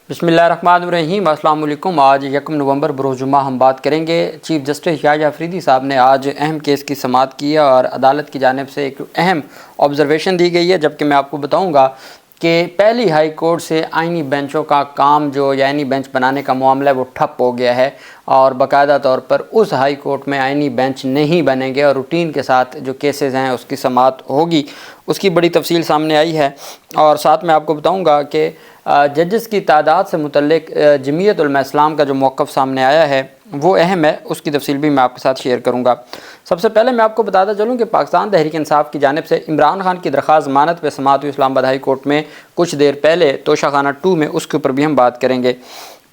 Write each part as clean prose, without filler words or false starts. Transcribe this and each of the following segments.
बिस्मिल्लाहिर्रहमानिर्रहीम। अस्सलाम वालेकुम। आज 1 नवंबर बरोज़ जुम्मा हम बात करेंगे। चीफ़ जस्टिस याहिया अफरीदी साहब ने आज अहम केस की समाअत की है और अदालत की जानिब से एक अहम ऑब्ज़र्वेशन दी गई है, जबकि मैं आपको बताऊंगा कि पहली हाई कोर्ट से आइनी बेंचों का काम जो आइनी बेंच बनाने का मामला है वो ठप हो गया है और बाकायदा तौर पर उस हाई कोर्ट में आइनी बेंच नहीं बनेंगे और रूटीन के साथ जो केसेस हैं उसकी समाअत होगी। उसकी बड़ी तफसील सामने आई है और साथ में आपको बताऊंगा कि जजेस की तादाद से मुतल्लिक जमीयत उलमा इस्लाम का जो मौक़िफ़ सामने आया है वो अहम है। उसकी तफसील भी मैं आपके साथ शेयर करूँगा। सबसे पहले मैं आपको बताता चलूँ कि पाकिस्तान तहरीक इंसाफ की जानिब से इमरान खान की दरख्वास्त ज़मानत पर समाअत हुई इस्लामाबाद हाई कोर्ट में कुछ देर पहले तोशाखाना 2 में, उसके ऊपर भी हम बात करेंगे।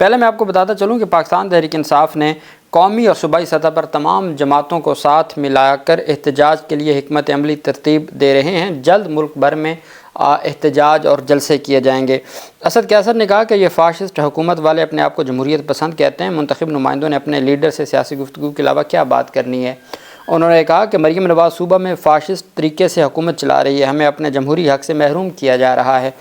पहले मैं आपको बताता चलूँ कि पाकिस्तान तहरीक इंसाफ ने कौमी और सूबाई सतह पर तमाम जमातों को साथ मिलाकर एहतजाज के लिए हिकमत अमली तरतीब दे रहे हैं। जल्द मुल्क भर में एहतजाज और जलसे किए जाएंगे। असद कैसर ने कहा कि ये फ़ाशिस्ट हुकूमत वाले अपने आप को जमहूरियत पसंद कहते हैं। मुंतखब नुमाइंदों ने अपने लीडर से सियासी गुफ्तगू के अलावा क्या बात करनी है। उन्होंने कहा कि मरीम नवाज़ सूबा में फ़ाशिस्ट तरीके से हुकूमत चला रही है, हमें अपने जमहूरी हक़ से महरूम किया जा रहा है।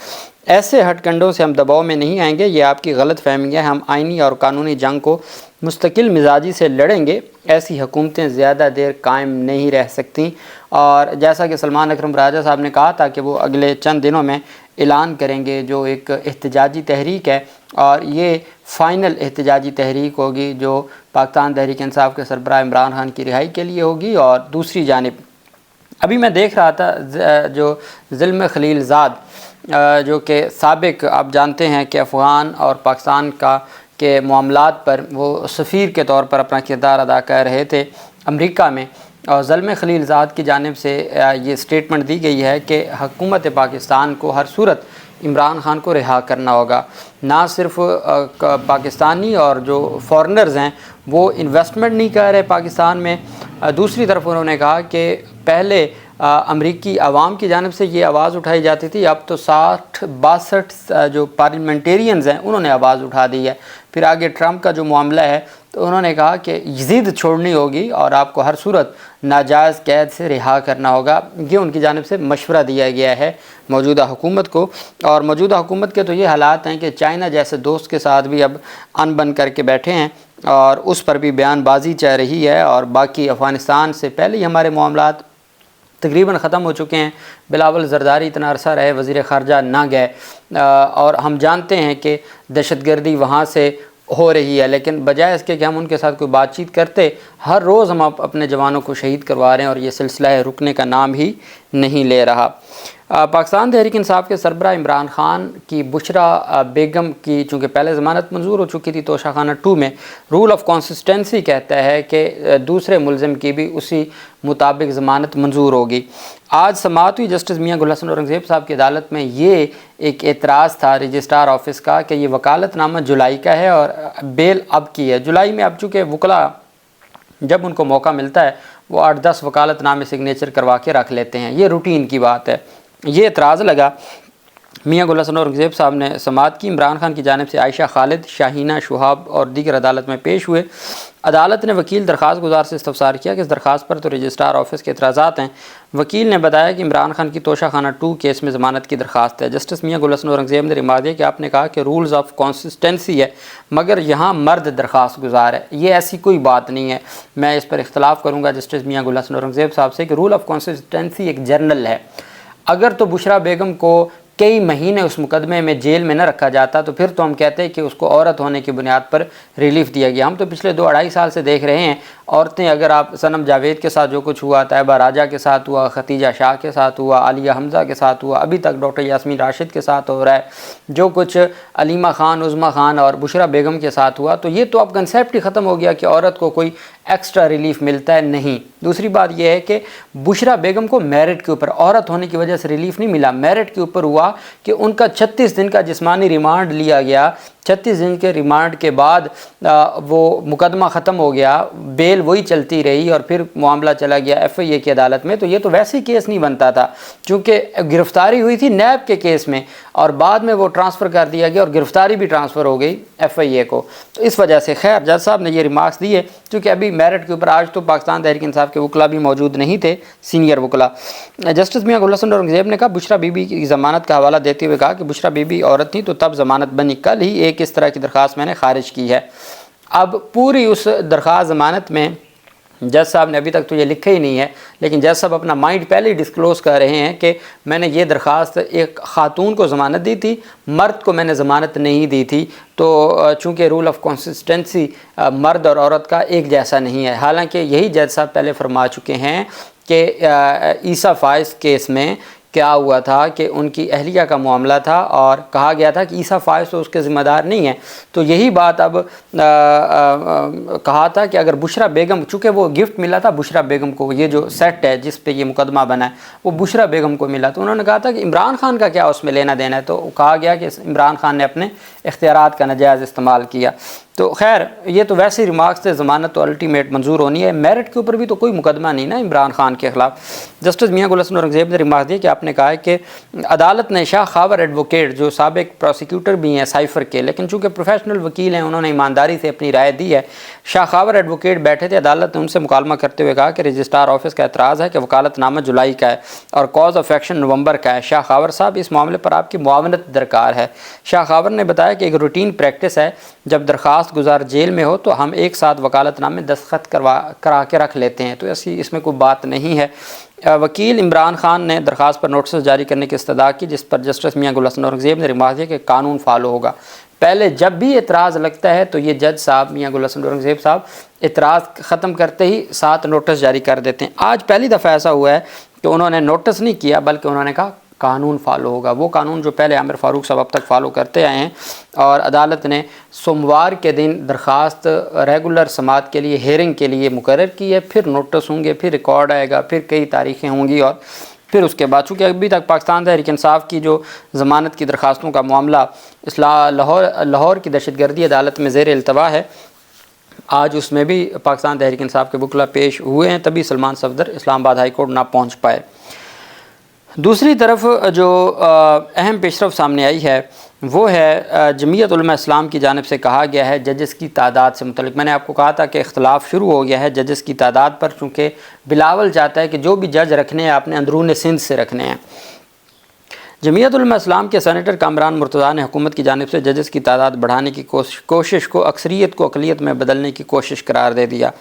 ऐसे हटकंडों से हम दबाव में नहीं आएंगे, ये आपकी गलत फहमी है। हम आइनी और कानूनी जंग को मुस्तकिल मिजाजी से लड़ेंगे। ऐसी हुकूमतें ज़्यादा देर कायम नहीं रह सकती। और जैसा कि सलमान अकरम राजा साहब ने कहा था कि वो अगले चंद दिनों में ऐलान करेंगे जो एक एहतजाजी तहरीक है और ये फ़ाइनल एहतजाजी तहरीक होगी जो पाकिस्तान तहरीक इंसाफ के सरबराह इमरान खान की रिहाई के लिए होगी। और दूसरी जानिब अभी मैं देख रहा था जो ज़ुल्म खलीलज़ाद जो कि साबिक आप जानते हैं कि अफ़गान और पाकिस्तान का के मामलात पर वो सफ़ीर के तौर पर अपना किरदार अदा कर रहे थे अमेरिका में, और ज़ुल्म खलीलज़ाद की जानिब से ये स्टेटमेंट दी गई है कि हुकूमत पाकिस्तान को हर सूरत इमरान खान को रिहा करना होगा। ना सिर्फ पाकिस्तानी और जो फॉरेनर्स हैं वो इन्वेस्टमेंट नहीं कर रहे पाकिस्तान में, दूसरी तरफ उन्होंने कहा कि पहले अमरीकी आवाम की जानिब से ये आवाज़ उठाई जाती थी, अब तो 60-62 जो पार्लियामेंटेरियंस हैं उन्होंने आवाज़ उठा दी है। फिर आगे ट्रंप का जो मामला है तो उन्होंने कहा कि ज़िद छोड़नी होगी और आपको हर सूरत नाजायज़ कैद से रिहा करना होगा। ये उनकी जानिब से मशवरा दिया गया है मौजूदा हुकूमत को। और मौजूदा हुकूमत के तो ये हालात हैं कि चाइना जैसे दोस्त के साथ भी अब अनबन करके बैठे हैं और उस पर भी बयानबाजी चल रही है। और बाकी अफ़गानिस्तान से पहले ही हमारे मामलात तकरीबन ख़त्म हो चुके हैं। बिलावल ज़रदारी इतना अरसा रहे वज़ीर ख़ारजा ना गए और हम जानते हैं कि दहशतगर्दी वहाँ से हो रही है, लेकिन बजाय इसके कि हम उनके साथ कोई बातचीत करते, हर रोज़ हम अपने जवानों को शहीद करवा रहे हैं और ये सिलसिला रुकने का नाम ही नहीं ले रहा। पाकिस्तान तहरीक इंसाफ के सरबराह इमरान खान की बुशरा बेगम की चूँकि पहले ज़मानत मंजूर हो चुकी थी तोशाखाना 2 में, रूल ऑफ कंसिस्टेंसी कहता है कि दूसरे मुलज़िम की भी उसी मुताबिक ज़मानत मंजूर होगी। आज समाअत हुई जस्टिस मियां गुल हसन औरंगज़ेब साहब की अदालत में ये एक एतराज़ था रजिस्ट्रार ऑफिस का कि ये वकालतनामा जुलाई का है और बेल अब की है। जुलाई में अब चूँकि वकला जब उनको मौका मिलता है वो 8-10 वकालतनामे सिग्नेचर करवा के रख लेते हैं, ये रूटीन की बात है। ये एतराज़ लगा, मियां गुल हसन औरंगज़ेब साहब ने समाअत की। इमरान खान की जानिब से आयशा खालिद, शाहीना शुहाब और दीगर अदालत में पेश हुए। अदालत ने वकील दरख्वास्त गुजार से इस्तफसार किया कि इस दरख्वास्त पर तो रजिस्ट्रार ऑफिस के एतराज़ात हैं। वकील ने बताया कि इमरान खान की तोशाखाना 2 केस में ज़मानत की दरख्वास्त है। जस्टिस मियां गुल हसन औरंगज़ेब ने रिमार्क दिया कि आपने कहा कि रूल्स ऑफ कंसिस्टेंसी है मगर यहाँ मर्द दरख्वास्त गुजार है, ये ऐसी कोई बात नहीं है। मैं इस पर इख्तलाफ करूँगा जस्टिस मियां गुल हसन औरंगज़ेब साहब से कि रूल ऑफ कंसिस्टेंसी एक जर्नल है। अगर तो बुशरा बेगम को कई महीने उस मुकदमे में जेल में न रखा जाता तो फिर तो हम कहते हैं कि उसको औरत होने की बुनियाद पर रिलीफ दिया गया। हम तो पिछले 2-2.5 साल से देख रहे हैं औरतें, अगर आप सनम जावेद के साथ जो कुछ हुआ, तैयबा राजा के साथ हुआ, खतीजा शाह के साथ हुआ, आलिया हमज़ा के साथ हुआ, अभी तक डॉक्टर यास्मीन राशिद के साथ हो रहा है, जो कुछ अलीमा ख़ान, उज़मा ख़ान और बुशरा बेगम के साथ हुआ, तो ये तो अब कंसेप्ट ही ख़त्म हो गया कि औरत को कोई एक्स्ट्रा रिलीफ मिलता है। नहीं। दूसरी बात यह है कि बुशरा बेगम को मेरिट के ऊपर, औरत होने की वजह से रिलीफ नहीं मिला, मेरिट के ऊपर हुआ कि उनका 36 दिन का जिस्मानी रिमांड लिया गया। 36 दिन के रिमांड के बाद वो मुकदमा ख़त्म हो गया, बेल वही चलती रही और फिर मामला चला गया FIA की अदालत में। तो ये तो वैसे ही केस नहीं बनता था, चूँकि गिरफ़्तारी हुई थी नैब के केस में और बाद में वो ट्रांसफ़र कर दिया गया और गिरफ़्तारी भी ट्रांसफ़र हो गई FIA को। तो इस वजह से खैर जज साहब ने ये रिमार्क्स दिए, क्योंकि अभी मेरिट के ऊपर आज तो पाकिस्तान तहरीक इंसाफ के वकला भी मौजूद नहीं थे, सीनियर वकला। जस्टिस मियां गुल हसन औरंगज़ेब ने कहा बुशरा बीबी की ज़मानत का हवाला देते हुए कहा कि बुशरा बीबी औरत थी तो तब ज़मानत बनी, कल ही एक किस तरह की दरख्वास्त मैंने ख़ारिज की है। अब पूरी उस दरख्वास्त ज़मानत में जज साहब ने अभी तक तो ये लिखा ही नहीं है, लेकिन जज साहब अपना माइंड पहले ही डिस्क्लोज़ कर रहे हैं कि मैंने ये दरख्वास्त एक ख़ातून को ज़मानत दी थी, मर्द को मैंने ज़मानत नहीं दी थी। तो चूँकि रूल ऑफ कंसिस्टेंसी मर्द और औरत का एक जैसा नहीं है। हालांकि यही जज साहब पहले फरमा चुके हैं कि ईसा फ़ाइज़ केस में क्या हुआ था कि उनकी अहलिया का मामला था और कहा गया था कि ईसा फ़ाइज़ तो उसके ज़िम्मेदार नहीं है। तो यही बात अब कहा था कि अगर बुशरा बेगम, चूँकि वो गिफ्ट मिला था बुशरा बेगम को, ये जो सेट है जिस पे ये मुकदमा बना है वो बुशरा बेगम को मिला, तो उन्होंने कहा था कि इमरान खान का क्या उसमें लेना देना है। तो कहा गया कि इमरान खान ने अपने इख्तियारात का नाजायज़ इस्तेमाल किया। तो खैर ये तो वैसे ही रिमार्क्स थे, ज़मानत तो अल्टीमेट मंजूर होनी है। मेरिट के ऊपर भी तो कोई मुकदमा नहीं ना इमरान खान के ख़िलाफ़। जस्टिस मियां गुल हसन औरंगज़ेब ने रिमार्क दिया कि आपने कहा है कि अदालत ने शाह खावर एडवोकेट जो साबिक प्रोसिक्यूटर भी हैं साइफ़र के, लेकिन चूँकि प्रोफेशनल वकील हैं उन्होंने ईमानदारी से अपनी राय दी है। शाह खावर एडवोकेट बैठे थे, अदालत ने उनसे मुकालमा करते हुए कहा कि रजिस्ट्रार ऑफिस का एतराज़ है कि वकालतनामा जुलाई का है और कॉज ऑफ एक्शन नवंबर का है। शाह खावर साहब इस मामले पर आपकी मुआवनत दरकार है। शाह खावर ने बताया कि एक रूटीन प्रैक्टिस है, जब दरख्वास्त गुजार जेल में हो तो हम एक साथ वकालतनामे दस्तखत करा के रख लेते हैं, तो ऐसी इसमें कोई बात नहीं है। वकील इमरान खान ने दरख्वास्त पर नोटिस जारी करने की इस्तदा की, जिस पर जस्टिस मियां गुल हसन औरंगज़ेब ने रिमार्क दिया कि कानून फॉलो होगा। पहले जब भी एतराज़ लगता है तो ये जज साहब मियां गुल हसन औरंगज़ेब साहब एतराज़ ख़त्म करते ही साथ नोटिस जारी कर देते हैं। आज पहली दफ़ा ऐसा हुआ है कि उन्होंने नोटिस नहीं किया बल्कि उन्होंने कहा कानून फॉलो होगा। वो कानून जो पहले आमिर फ़ारूक साहब अब तक फ़ॉलो करते आए हैं, और अदालत ने सोमवार के दिन दरख्वास्त रेगुलर समात के लिए हेयरिंग के लिए मुकर्रर की है, फिर नोटिस होंगे, फिर रिकॉर्ड आएगा, फिर कई तारीखें होंगी और फिर उसके बाद चूँकि अभी तक पाकिस्तान तहरीक इंसाफ की जो ज़मानत की दरख्वास्तों का मामला लाहौर की दहशतगर्दी अदालत में ज़ेर इल्तवा है, आज उसमें भी पाकिस्तान तहरीक इंसाफ के वकला पेश हुए हैं, तभी सलमान सफदर इस्लामाबाद हाई कोर्ट ना पहुँच पाए। दूसरी तरफ जो अहम पेशरफ सामने आई है वो है जमीयत उलमा इस्लाम की जानिब से कहा गया है जजेस की तादाद से मुतल्लिक। मैंने आपको कहा था कि इख्तलाफ शुरू हो गया है जजेस की तादाद पर, चूँकि बिलावल चाहता है कि जो भी जज रखने हैं आपने अंदरून सिंध से रखने हैं। जमीयत उलमा इस्लाम के सेनेटर कामरान मुर्तज़ा ने हुकूमत की जानिब से जजेस की तादाद बढ़ाने की कोशिश को अक्सरियत को अक़लियत में बदलने की कोशिश करार दे दिया।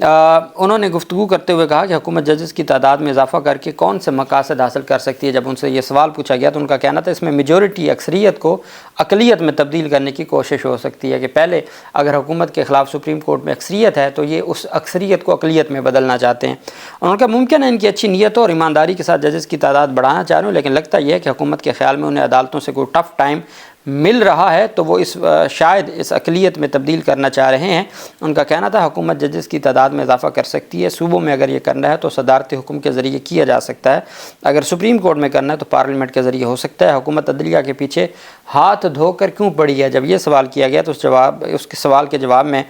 उन्होंने गुफ्तगू करते हुए कहा कि हुकूमत जजेस की तादाद में इजाफा करके कौन से मकासद हासिल कर सकती है। जब उनसे ये सवाल पूछा गया तो उनका कहना था इसमें मेजॉरिटी अक्सरियत को अक़लियत में तब्दील करने की कोशिश हो सकती है, कि पहले अगर हुकूमत के ख़िलाफ़ सुप्रीम कोर्ट में अक्सरियत है तो ये उस अक्सरियत को अक़लियत में बदलना चाहते हैं। उन्होंने कहा मुमकिन है इनकी अच्छी नीयतों और ईमानदारी के साथ जजेस की तादाद बढ़ाना चाह रहे हो, लेकिन लगता यह है कि हुकूमत के ख़्याल में उन्हें अदालतों से कोई टफ़ टाइम मिल रहा है तो वो शायद इस अक़लियत में तब्दील करना चाह रहे हैं। उनका कहना था हुकूमत जजेस की तादाद में इजाफा कर सकती है, सूबों में अगर ये करना है तो सदारती हुक्म के ज़रिए किया जा सकता है, अगर सुप्रीम कोर्ट में करना है तो पार्लियामेंट के ज़रिए हो सकता है। हुकूमत अदलिया के पीछे हाथ धोकर क्यों पड़ी है, जब ये सवाल किया गया तो उसके सवाल के जवाब में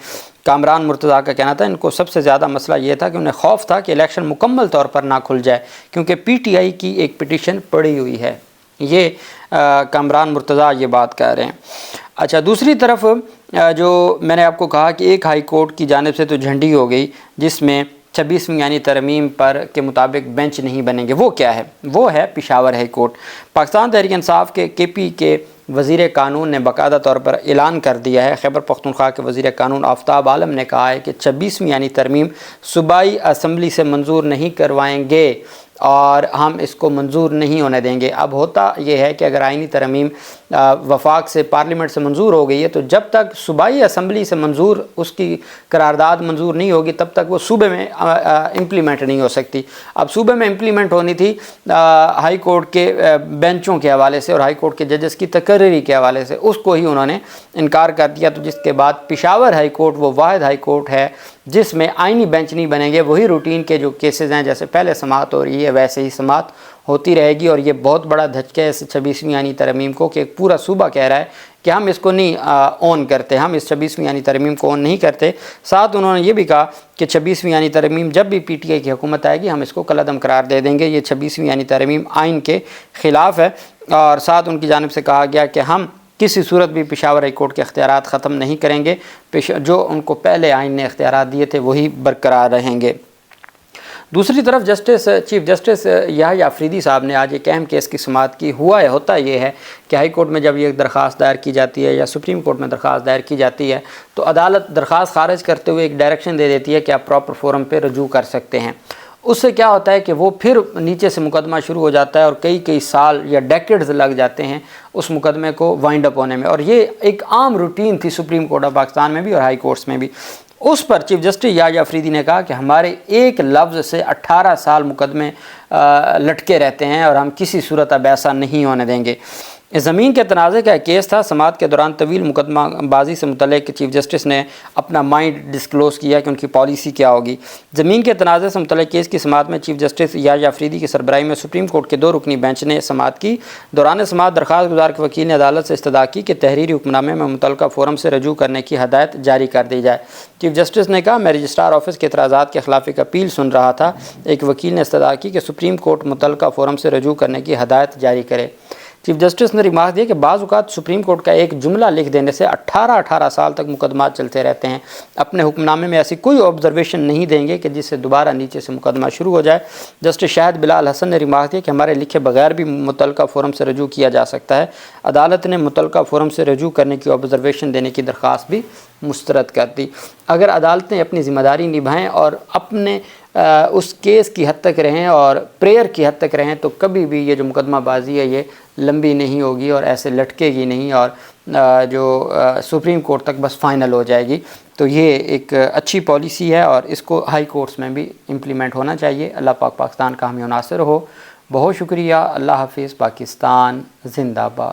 कामरान मुर्तज़ा का कहना था इनको सबसे ज़्यादा मसला ये था कि उन्हें खौफ था कि इलेक्शन मुकम्मल तौर पर ना खुल जाए, क्योंकि PTI की एक पिटीशन पड़ी हुई है। ये कामरान मुर्तज़ा ये बात कह रहे हैं। अच्छा, दूसरी तरफ जो मैंने आपको कहा कि एक हाई कोर्ट की जानिब से तो झंडी हो गई जिसमें 26वीं यानी तरमीम पर के मुताबिक बेंच नहीं बनेंगे। वो क्या है? वो है पेशावर हाई कोर्ट। पाकिस्तान तहरीक इंसाफ के KP के वज़ीर कानून ने बाकायदा तौर पर ऐलान कर दिया है, खैबर पख्तूनख्वा के वज़ीर कानून आफ्ताब आलम ने कहा है कि 26वीं यानी तरमीम सूबाई असम्बली से मंजूर नहीं करवाएंगे और हम इसको मंजूर नहीं होने देंगे। अब होता यह है कि अगर आइनी तरमीम वफाक से पार्लियामेंट से मंजूर हो गई है तो जब तक सूबाई असम्बली से मंजूर उसकी करारदाद मंजूर नहीं होगी तब तक वो सूबे में इम्प्लीमेंट नहीं हो सकती। अब सूबे में इम्प्लीमेंट होनी थी हाई कोर्ट के बेंचों के हवाले से और हाई कोर्ट के जजेस की तकर्री के हवाले से, उसको ही उन्होंने इनकार कर दिया। तो जिसके बाद पेशावर हाई कोर्ट वो वाहिद हाई कोर्ट है जिसमें आइनी बेंच नहीं बनेंगे, वही रूटीन के जो केसेस हैं जैसे पहले समाअत हो रही है वैसे ही समाअत होती रहेगी। और ये बहुत बड़ा धचका है इस 26वीं यानी तरमीम को कि पूरा सूबा कह रहा है कि हम इसको नहीं ऑन करते, हम इस 26वीं यानी तरमीम को ऑन नहीं करते। साथ उन्होंने ये भी कहा कि 26वीं यानी तरमीम जब भी PTI की हुकूमत आएगी हम इसको कलअदम करार दे देंगे, ये 26वीं यानी तरमीम आइन के ख़िलाफ़ है। और साथ उनकी जानिब से कहा गया कि हम किसी सूरत भी पेशावर हाई कोर्ट के इख्तियारात ख़त्म नहीं करेंगे, जो उनको पहले आइन ने इख्तियारात दिए थे वही बरकरार रहेंगे। दूसरी तरफ चीफ जस्टिस याहिया अफरीदी साहब ने आज एक अहम केस की समाअत की। होता ये है कि हाई कोर्ट में जब ये दरख्वास्त दायर की जाती है या सुप्रीम कोर्ट में दरख्वास्त दायर की जाती है तो अदालत दरख्वास्त खारिज करते हुए एक डायरेक्शन दे देती है कि आप प्रॉपर फोरम पे रजू कर सकते हैं। उससे क्या होता है कि वो फिर नीचे से मुकदमा शुरू हो जाता है और कई साल या डेकेड्स लग जाते हैं उस मुकदमे को वाइंड अप होने में। और ये एक आम रूटीन थी सुप्रीम कोर्ट ऑफ पाकिस्तान में भी और हाई कोर्ट्स में भी। उस पर चीफ जस्टिस याहिया अफरीदी ने कहा कि हमारे एक लफ्ज़ से 18 साल मुकदमे लटके रहते हैं और हम किसी सूरत अब ऐसा नहीं होने देंगे। ज़मीन के तनाज़े का केस था। समाअत के दौरान तवील मुकदमा बाजी से मुतल्लिक़ चीफ जस्टिस ने अपना माइंड डिस्क्लोज़ किया कि उनकी पॉलिसी क्या होगी। ज़मीन के तनाज़े से मुतल्लिक़ केस की समाअत में चीफ जस्टिस याहिया अफरीदी की सरबराही में सुप्रीम कोर्ट के 2 रुकनी बेंच ने समाअत की। दौरान समाअत दरख्वास्त गुजार के वकील ने अदालत से इस्तदा की कि तहरीरी हुक्मनामे में मुतल्लिक़ा फोरम से रजू करने की हदायत जारी कर दी जाए। चीफ जस्टिस ने कहा, मैं रजिस्ट्रार ऑफिस के एतराज़ात के खिलाफ एक अपील सुन रहा था। एक वकील ने इस्तदा की कि सुप्रीम कोर्ट मुतल्लिक़ा फोरम से रजू करने की हदायत जारी करे। चीफ जस्टिस ने रिमार्क दिया कि बाज़ औक़ात सुप्रीम कोर्ट का एक जुमला लिख देने से 18 साल तक मुकदमात चलते रहते हैं। अपने हुक्मनामे में ऐसी कोई ऑब्जर्वेशन नहीं देंगे कि जिससे दोबारा नीचे से मुकदमा शुरू हो जाए। जस्टिस शाहिद बिलाल हसन ने रिमार्क दिया कि हमारे लिखे बगैर भी मुतल्लिक़ा फोरम से रजू किया जा सकता है। अदालत ने मुतल्लिक़ा फोरम से रजू करने की ऑब्जर्वेशन देने की दरख्वास्त भी मुस्तरद कर दी। अगर अदालतें अपनी ज़िम्मेदारी निभाएँ और अपने उस केस की हद तक रहें और प्रेयर की हद तक रहें तो कभी भी ये जो मुकदमाबाजी है ये लंबी नहीं होगी और ऐसे लटकेगी नहीं और जो सुप्रीम कोर्ट तक बस फाइनल हो जाएगी। तो ये एक अच्छी पॉलिसी है और इसको हाई कोर्ट्स में भी इम्प्लीमेंट होना चाहिए। अल्लाह पाक पाकिस्तान का हामी नासिर हो। बहुत शुक्रिया। अल्लाह हाफिज़। पाकिस्तान जिंदाबाद।